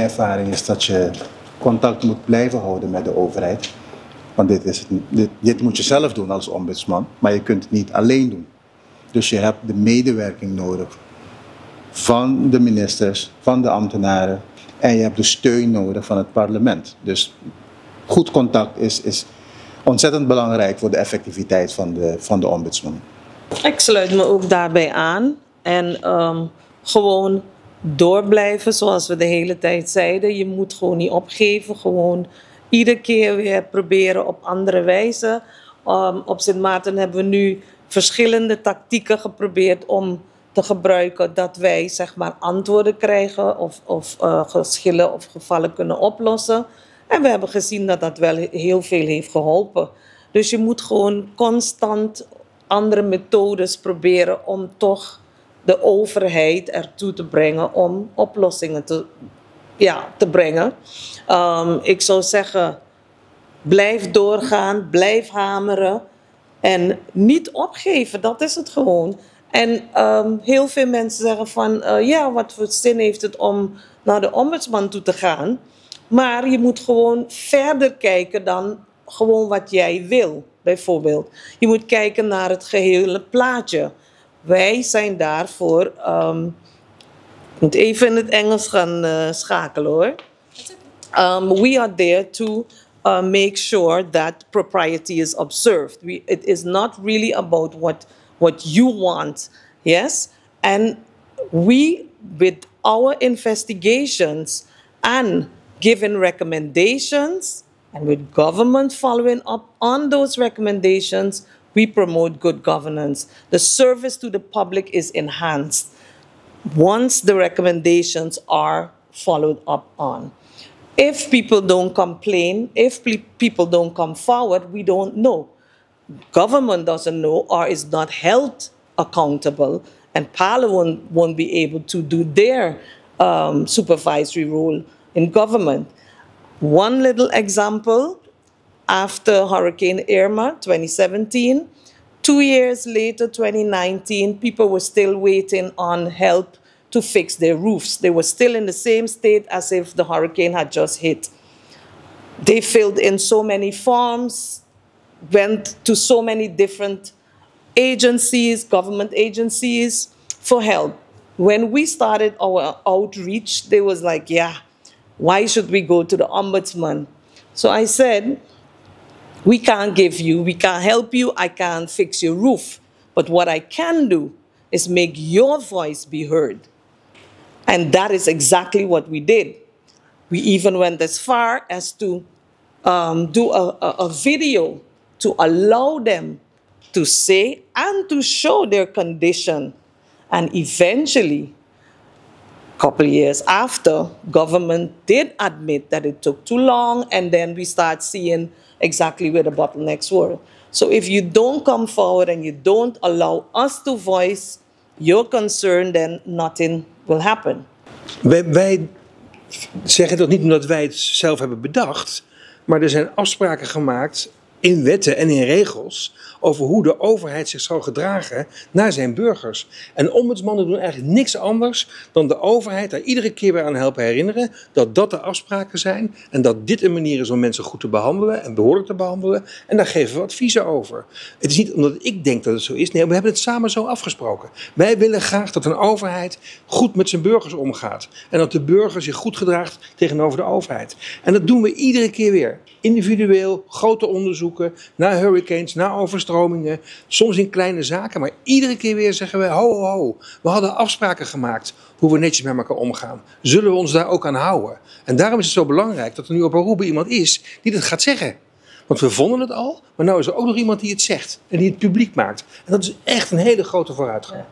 ervaring is dat je contact moet blijven houden met de overheid. Want dit moet je zelf doen als ombudsman, maar je kunt het niet alleen doen. Dus je hebt de medewerking nodig van de ministers, van de ambtenaren en je hebt de steun nodig van het parlement. Dus goed contact is ontzettend belangrijk voor de effectiviteit van de ombudsman. Ik sluit me ook daarbij aan en gewoon doorblijven zoals we de hele tijd zeiden. Je moet gewoon niet opgeven, gewoon iedere keer weer proberen op andere wijze. Op Sint Maarten hebben we nu verschillende tactieken geprobeerd om te gebruiken dat wij zeg maar antwoorden krijgen of geschillen of gevallen kunnen oplossen. En we hebben gezien dat dat wel heel veel heeft geholpen. Dus je moet gewoon constant andere methodes proberen om toch de overheid ertoe te brengen om oplossingen te brengen. Ik zou zeggen, blijf doorgaan, blijf hameren en niet opgeven, dat is het gewoon. En heel veel mensen zeggen van, ja, wat voor zin heeft het om naar de ombudsman toe te gaan? Maar je moet gewoon verder kijken dan gewoon wat jij wil, bijvoorbeeld. Je moet kijken naar het gehele plaatje. Wij zijn daarvoor, ik moet even in het Engels gaan schakelen hoor. We are there to make sure that propriety is observed. It is not really about what you want, yes? And we, with our investigations and giving recommendations, and with government following up on those recommendations, we promote good governance. The service to the public is enhanced once the recommendations are followed up on. If people don't complain, if people don't come forward, we don't know. Government doesn't know or is not held accountable, and Parliament won't be able to do their supervisory role in government. One little example, after Hurricane Irma, 2017, 2 years later, 2019, people were still waiting on help to fix their roofs. They were still in the same state as if the hurricane had just hit. They filled in so many forms, went to so many different agencies, government agencies, for help. When we started our outreach, they was like, yeah, why should we go to the ombudsman? So I said, we can't help you, I can't fix your roof. But what I can do is make your voice be heard. And that is exactly what we did. We even went as far as to do a video to allow them to say and to show their condition. And eventually, a couple of years after, government did admit that it took too long, and then we start seeing exactly where the bottlenecks were. So if you don't come forward and you don't allow us to voice your concern, then nothing will happen. Wij zeggen dat niet omdat wij het zelf hebben bedacht, maar er zijn afspraken gemaakt in wetten en in regels over hoe de overheid zich zal gedragen naar zijn burgers. En ombudsmannen doen eigenlijk niks anders dan de overheid daar iedere keer weer aan helpen herinneren dat dat de afspraken zijn en dat dit een manier is om mensen goed te behandelen en behoorlijk te behandelen. En daar geven we adviezen over. Het is niet omdat ik denk dat het zo is. Nee, we hebben het samen zo afgesproken. Wij willen graag dat een overheid goed met zijn burgers omgaat. En dat de burger zich goed gedraagt tegenover de overheid. En dat doen we iedere keer weer. Individueel, grote onderzoeken, naar hurricanes, naar overstromingen. Soms in kleine zaken, maar iedere keer weer zeggen we, ho, ho, ho. We hadden afspraken gemaakt hoe we netjes met elkaar omgaan. Zullen we ons daar ook aan houden? En daarom is het zo belangrijk dat er nu op Aruba iemand is die dat gaat zeggen. Want we vonden het al, maar nu is er ook nog iemand die het zegt en die het publiek maakt. En dat is echt een hele grote vooruitgang.